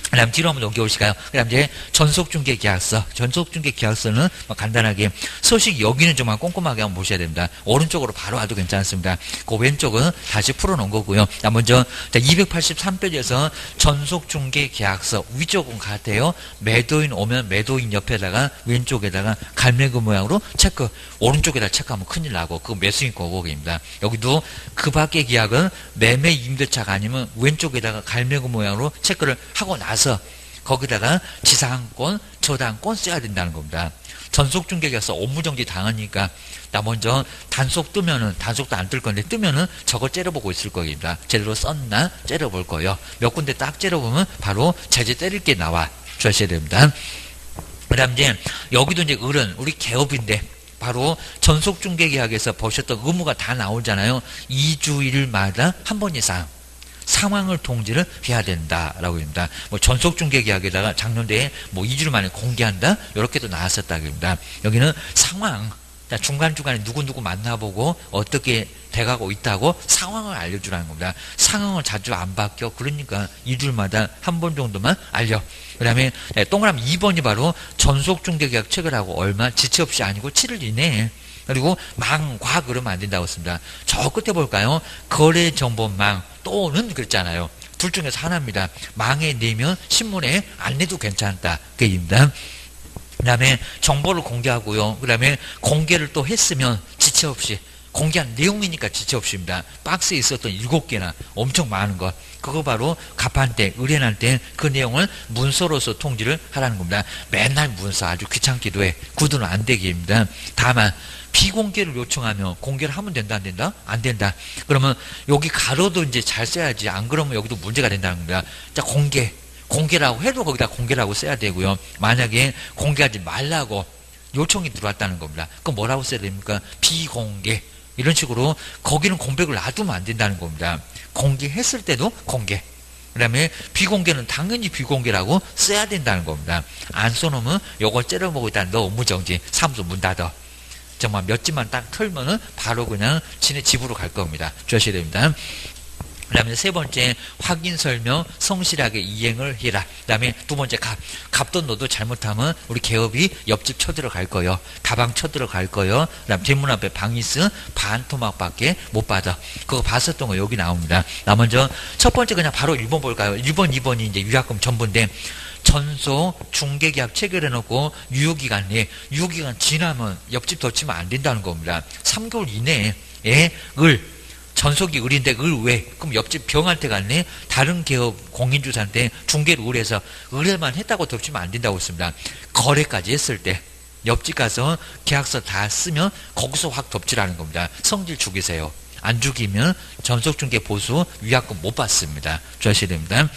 그 다음 뒤로 한번 넘겨보실까요? 그 다음 이제 전속중개계약서. 전속중개계약서는 간단하게 서식 여기는 좀만 꼼꼼하게 한번 보셔야 됩니다. 오른쪽으로 바로 와도 괜찮습니다. 그 왼쪽은 다시 풀어놓은 거고요. 자, 먼저 283페이지에서 전속중개계약서 위쪽은 같아요. 매도인 오면 매도인 옆에다가 왼쪽에다가 갈매기 모양으로 체크. 오른쪽에다 체크하면 큰일 나고 그거 매수인 거고입니다. 여기도 그 밖의 계약은 매매 임대차가 아니면 왼쪽에다가 갈매기 모양으로 체크를 하고 나서 거기다가 지상권, 저당권 써야 된다는 겁니다. 전속중개계약서 업무정지 당하니까 나 먼저 단속 뜨면은 단속도 안 뜰 건데 뜨면은 저거 째려보고 있을 겁니다. 제대로 썼나 째려볼 거예요. 몇 군데 딱 째려보면 바로 제재 때릴 게 나와 주셔야 됩니다. 그다음 이제 여기도 이제 을은 우리 개업인데 바로 전속중개계약에서 보셨던 의무가 다 나오잖아요. 2주일마다 한 번 이상 상황을 통지를 해야 된다라고 합니다. 뭐 전속중개계약에다가 작년대에 뭐 2주 만에 공개한다 이렇게도 나왔었다고 합니다. 여기는 상황, 중간중간에 누구누구 만나보고 어떻게 돼가고 있다고 상황을 알려주라는 겁니다. 상황을 자주 안 바뀌어. 그러니까 2주마다 한 번 정도만 알려. 그 다음에 동그라미 2번이 바로 전속중개계약 체결하고 얼마 지체 없이 아니고 7일 이내에 그리고 망과 그러면 안 된다고 했습니다. 저 끝에 볼까요? 거래정보망 또는 그랬잖아요. 둘 중에서 하나입니다. 망에 내면 신문에 안 내도 괜찮다. 그 얘기입니다. 그 다음에 정보를 공개하고요. 그 다음에 공개를 또 했으면 지체 없이 공개한 내용이니까 지체 없이입니다. 박스에 있었던 7개나 엄청 많은 것. 그거 바로 갑한 때, 의뢰할 때 그 내용을 문서로서 통지를 하라는 겁니다. 맨날 문서 아주 귀찮기도 해. 구두는 안 되기입니다. 다만 비공개를 요청하면 공개를 하면 된다 안 된다? 안 된다. 그러면 여기 가로도 이제 잘 써야지. 안 그러면 여기도 문제가 된다는 겁니다. 자, 공개라고 해도 거기다 공개라고 써야 되고요. 만약에 공개하지 말라고 요청이 들어왔다는 겁니다. 그럼 뭐라고 써야 됩니까? 비공개. 이런 식으로 거기는 공백을 놔두면 안 된다는 겁니다. 공개했을 때도 공개. 그 다음에 비공개는 당연히 비공개라고 써야 된다는 겁니다. 안 써놓으면 요걸 째려먹고 있다는 너 업무정지, 사무소 문 닫아. 정말 몇 집만 딱 털면은 바로 그냥 지네 집으로 갈 겁니다. 주셔야 됩니다. 그 다음에 세 번째, 확인 설명 성실하게 이행을 해라. 그 다음에 두 번째, 갑도 너도 잘못하면 우리 개업이 옆집 쳐들어갈 거요. 다방 쳐들어갈 거요. 그 다음 뒷문 앞에 방이 있으면 반토막밖에 못 받아. 그거 봤었던 거 여기 나옵니다. 먼저 첫 번째 그냥 바로 1번 볼까요? 1번, 2번이 이제 유약금 전부인데, 전속 중개계약 체결해놓고 유효기간 내에, 유효기간 지나면 옆집 덮치면 안 된다는 겁니다. 3개월 이내에 전속이 을인데 을 왜? 그럼 옆집 병한테 갔네? 다른 기업 공인주사한테 중개를 의뢰해서 의뢰만 했다고 덮치면 안 된다고 했습니다. 거래까지 했을 때 옆집 가서 계약서 다 쓰면 거기서 확 덮치라는 겁니다. 성질 죽이세요. 안 죽이면 전속중개 보수 위약금 못 받습니다. 주셔야 됩니다.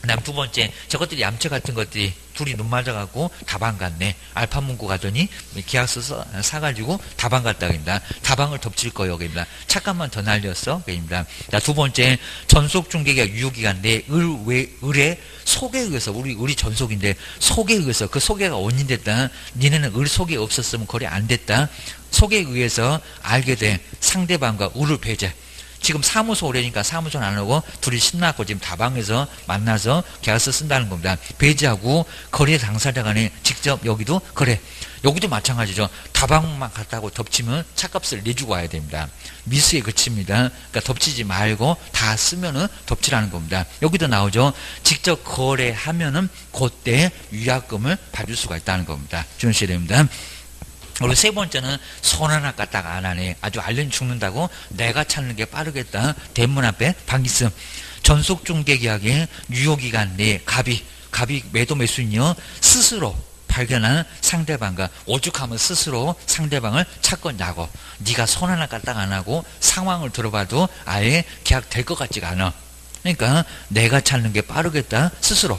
그 다음 두 번째, 저것들이 얌체 같은 것들이 둘이 눈 맞아갖고 다방 갔네. 알파문고 가더니 계약서 사가지고 다방 갔다 그럽니다. 다방을 덮칠 거예요. 그럽니다. 착각만 더 날렸어. 그럽니다. 자, 두 번째, 전속중개가 유효기간 내 을의 속에 의해서, 우리 전속인데 속에 의해서, 그 속에가 원인됐다. 니네는 을 속에 없었으면 거래 안 됐다. 속에 의해서 알게 된 상대방과 을을 배제. 지금 사무소 오래니까 사무소는 안 오고 둘이 신나고 지금 다방에서 만나서 계약서 쓴다는 겁니다. 배제하고 거래 당사자 간에 직접 여기도 그래. 여기도 마찬가지죠. 다방만 갔다고 덮치면 차값을 내주고 와야 됩니다. 미수에 그칩니다. 그러니까 덮치지 말고 다 쓰면은 덮치라는 겁니다. 여기도 나오죠. 직접 거래하면은 그때 위약금을 받을 수가 있다는 겁니다. 주셔야 됩니다. 그리고 세 번째는 손 하나 까딱 안 하네. 아주 알면 죽는다고 내가 찾는 게 빠르겠다. 대문 앞에 방 있음. 전속중개계약의 유효기간 내에 갑이 매도 매수인이요. 스스로 발견한 상대방과 오죽하면 스스로 상대방을 찾겠냐고. 네가 손 하나 까딱 안 하고 상황을 들어봐도 아예 계약 될 것 같지가 않아. 그러니까 내가 찾는 게 빠르겠다. 스스로.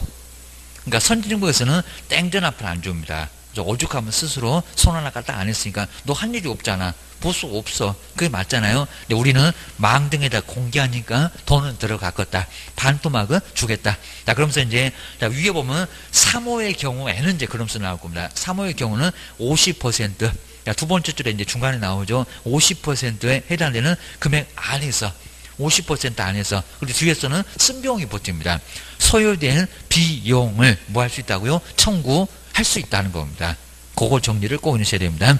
그러니까 선진국에서는 땡전 앞을 안 줍니다. 오죽하면 스스로 손 하나 까딱 안 했으니까 너 한 일이 없잖아. 보수 없어. 그게 맞잖아요. 근데 우리는 망등에다 공개하니까 돈은 들어갔겠다. 반토막은 주겠다. 자, 그러면서 이제 위에 보면 3호의 경우에는 이제 그러면서 나올 겁니다. 3호의 경우는 50%. 자, 두 번째 줄에 이제 중간에 나오죠. 50%에 해당되는 금액 안에서 50% 안에서. 그리고 뒤에서는 쓴비용이 버팁니다. 소요된 비용을 뭐 할 수 있다고요? 청구할 수 있다는 겁니다. 그거 정리를 꼭 해주셔야 됩니다.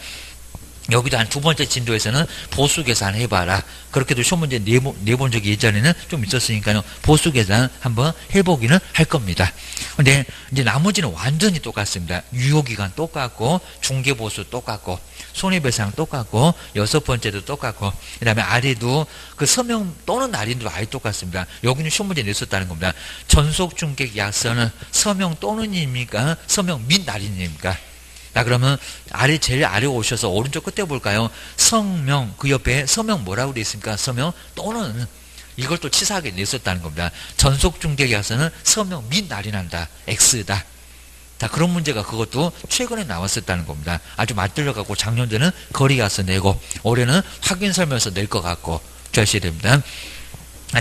여기도 한 두 번째 진도에서는 보수 계산 해봐라. 그렇게도 시험 문제 내본 적이 예전에는 좀 있었으니까요. 보수 계산 한번 해보기는 할 겁니다. 근데 이제 나머지는 완전히 똑같습니다. 유효기간 똑같고, 중개보수 똑같고, 손해배상 똑같고, 여섯 번째도 똑같고, 그 다음에 아래도 그 서명 또는 날인도 아예 똑같습니다. 여기는 시험 문제 냈었다는 겁니다. 전속중개계약서는 서명 또는입니까? 서명 및 날인입니까? 자, 그러면 제일 아래 오셔서 오른쪽 끝에 볼까요? 성명, 그 옆에 서명 뭐라고 되어 있습니까? 서명 또는, 이걸 또 치사하게 냈었다는 겁니다. 전속중개계약서는 서명 및 날인한다. X다. 자, 그런 문제가 그것도 최근에 나왔었다는 겁니다. 아주 맞들려갖고 작년에는 거리가서 내고, 올해는 확인설명서 낼 것 같고, 주셔야 됩니다.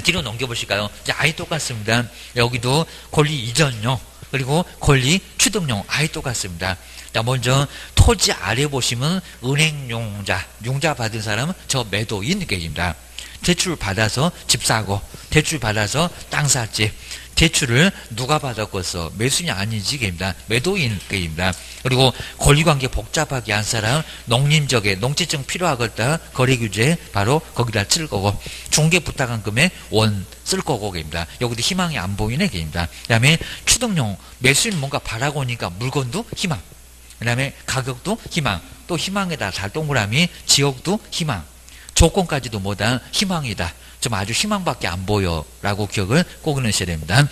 뒤로 넘겨보실까요? 이제 아예 똑같습니다. 여기도 권리 이전용, 그리고 권리 취득용 아예 똑같습니다. 자, 먼저 토지 아래 보시면 은행용자, 융자 받은 사람은 저 매도인 계입니다. 대출 받아서 집 사고, 대출 받아서 땅 샀지. 대출을 누가 받았겠어? 매수인이 아니지 계입니다. 매도인 계입니다. 그리고 권리관계 복잡하게 한 사람, 농림적에 농지증 필요하겠다. 거래규제 바로 거기다 쓸 거고, 중개 부탁한 금액 원 쓸 거고 계입니다. 여기도 희망이 안 보이네 계입니다. 그 다음에 취득용, 매수인 뭔가 바라고 오니까 물건도 희망. 그 다음에 가격도 희망, 또 희망에다 달 동그라미, 지역도 희망, 조건까지도 뭐다? 희망이다. 좀 아주 희망밖에 안 보여. 라고 기억을 꼭 넣으셔야 됩니다.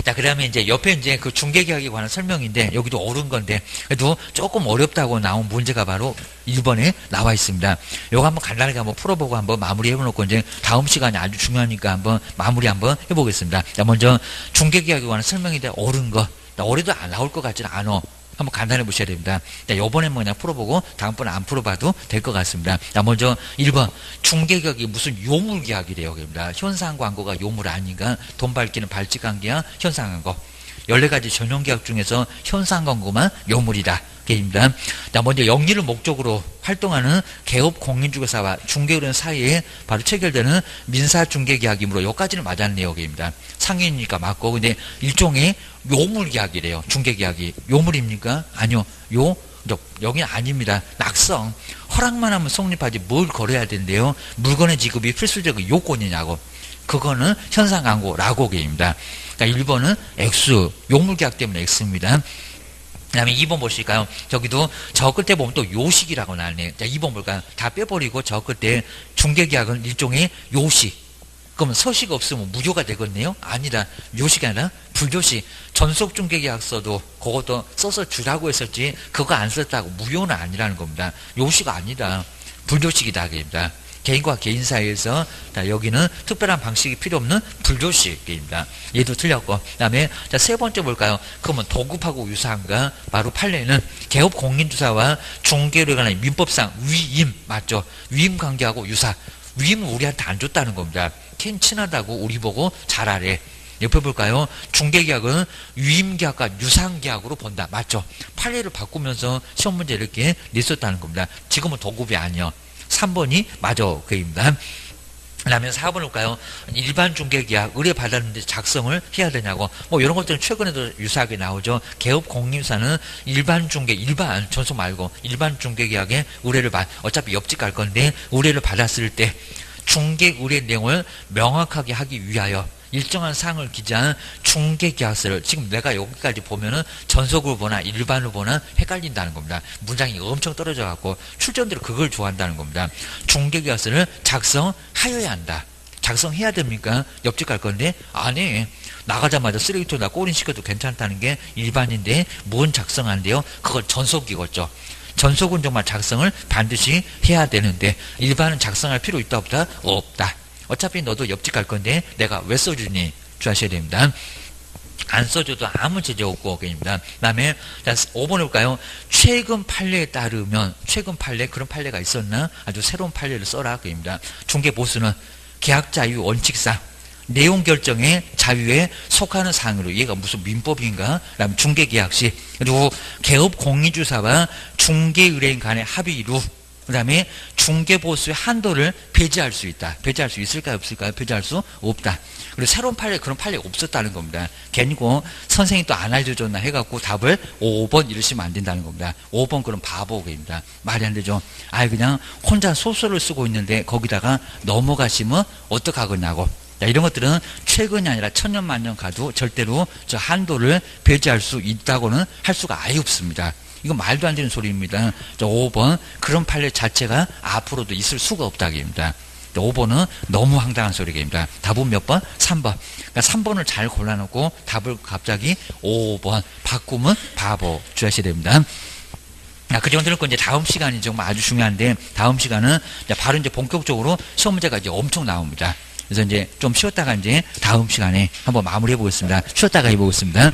자, 그 다음에 이제 옆에 이제 그 중개계약에 관한 설명인데, 여기도 옳은 건데, 그래도 조금 어렵다고 나온 문제가 바로 1번에 나와 있습니다. 요거 한번 간단하게 한번 풀어보고 한번 마무리 해놓고, 이제 다음 시간이 아주 중요하니까 한번 마무리 한번 해보겠습니다. 자, 먼저 중개계약에 관한 설명인데 옳은 거. 올해도 안 나올 것 같지는 않아. 한번 간단히 보셔야 됩니다. 자, 요번엔 뭐 그냥 풀어보고 다음번에 안 풀어봐도 될 것 같습니다. 자, 먼저 1번 중개계약이 무슨 요물계약이래요. 그럽니다. 현상광고가 요물 아닌가? 돈 밝기는 발찌간계약, 현상광고. 14가지 전용계약 중에서 현상광고만 요물이다. 게임입니다. 자, 먼저 영리를 목적으로 활동하는 개업 공인중개사와 중개의뢰인 사이에 바로 체결되는 민사중개계약이므로 여기까지는 맞았네요. 게임입니다. 상인이니까 맞고, 근데 일종의 요물계약이래요. 중개계약이. 요물입니까? 아니요. 여기는 아닙니다. 낙성. 허락만 하면 성립하지 뭘 걸어야 된대요. 물건의 지급이 필수적인 요건이냐고. 그거는 현상광고라고 게임입니다. 그러니까 1번은 X. 요물계약 때문에 X입니다. 그 다음에 2번 보실까요? 저기도 저 끝에 보면 또 요식이라고 나왔네요. 자, 2번 볼까요? 다 빼버리고 저 끝에 중개계약은 일종의 요식. 그러면 서식 없으면 무효가 되겠네요? 아니다. 요식이 아니라 불요식. 전속중개계약서도 그것도 써서 주라고 했었지 그거 안 썼다고 무효는 아니라는 겁니다. 요식 아니다. 불요식이다. 그입니다. 개인과 개인 사이에서 자, 여기는 특별한 방식이 필요 없는 불조식입니다. 얘도 틀렸고 그 다음에 자, 세 번째 볼까요? 그러면 도급하고 유사한가? 바로 판례는 개업 공인주사와 중개로 관한 민법상 위임 맞죠? 위임 관계하고 유사. 위임은 우리한테 안 줬다는 겁니다. 걘 친하다고 우리 보고 잘하래. 옆에 볼까요? 중개계약은 위임계약과 유상계약으로 본다. 맞죠? 판례를 바꾸면서 시험 문제 이렇게 냈었다는 겁니다. 지금은 도급이 아니요. 3번이 맞아. 그입니다. 그 다음에 4번 볼까요? 일반 중개계약 의뢰받았는데 작성을 해야 되냐고. 뭐 이런 것들은 최근에도 유사하게 나오죠. 개업 공인사는 일반 중개, 일반 전속 말고 일반 중개계약에 의뢰를 어차피 옆집 갈 건데 의뢰를 받았을 때 중개 의뢰 내용을 명확하게 하기 위하여 일정한 사항을 기재한 중개계약서를 지금 내가 여기까지 보면은 전속으로 보나 일반으로 보나 헷갈린다는 겁니다. 문장이 엄청 떨어져 갖고 출전들은 그걸 좋아한다는 겁니다. 중개계약서를 작성하여야 한다. 작성해야 됩니까? 옆집 갈 건데 안 해. 나가자마자 쓰레기통에다 꼬린 시켜도 괜찮다는 게 일반인데 뭔 작성한대요? 그걸 전속이겠죠. 전속은 정말 작성을 반드시 해야 되는데 일반은 작성할 필요 있다 없다? 없다. 어차피 너도 옆집 갈 건데 내가 왜 써주니? 주하셔야 됩니다. 안 써줘도 아무 제재 없고 그입니다. 그 다음에 5번 볼까요? 최근 판례에 따르면 최근 판례 그런 판례가 있었나? 아주 새로운 판례를 써라 그입니다. 중개보수는 계약 자유 원칙상 내용 결정의 자유에 속하는 사항으로 얘가 무슨 민법인가? 그다음 중개계약 시 그리고 개업 공인주사와 중개의뢰인 간의 합의로 그 다음에 중개보수의 한도를 배제할 수 있다. 배제할 수 있을까요? 없을까요? 배제할 수 없다. 그리고 새로운 판례, 그런 판례가 없었다는 겁니다. 괜히고 선생님이 또 안 알려줬나 해갖고 답을 5번 이러시면 안 된다는 겁니다. 5번 그런 바보입니다. 말이 안 되죠. 그냥 혼자 소설을 쓰고 있는데 거기다가 넘어가시면 어떡하겠냐고. 자, 이런 것들은 최근이 아니라 천년만년 가도 절대로 저 한도를 배제할 수 있다고는 할 수가 아예 없습니다. 이거 말도 안 되는 소리입니다. 5번 그런 판례 자체가 앞으로도 있을 수가 없다기입니다. 5번은 너무 황당한 소리입니다. 답은 몇 번? 3번. 그러니까 3번을 잘 골라놓고 답을 갑자기 5번 바꾸면 바보 주하셔야 됩니다. 그 정도는 이제 다음 시간이 정말 아주 중요한데 다음 시간은 바로 이제 본격적으로 시험 문제가 이제 엄청 나옵니다. 그래서 이제 좀 쉬었다가 이제 다음 시간에 한번 마무리해 보겠습니다. 쉬었다가 해보겠습니다.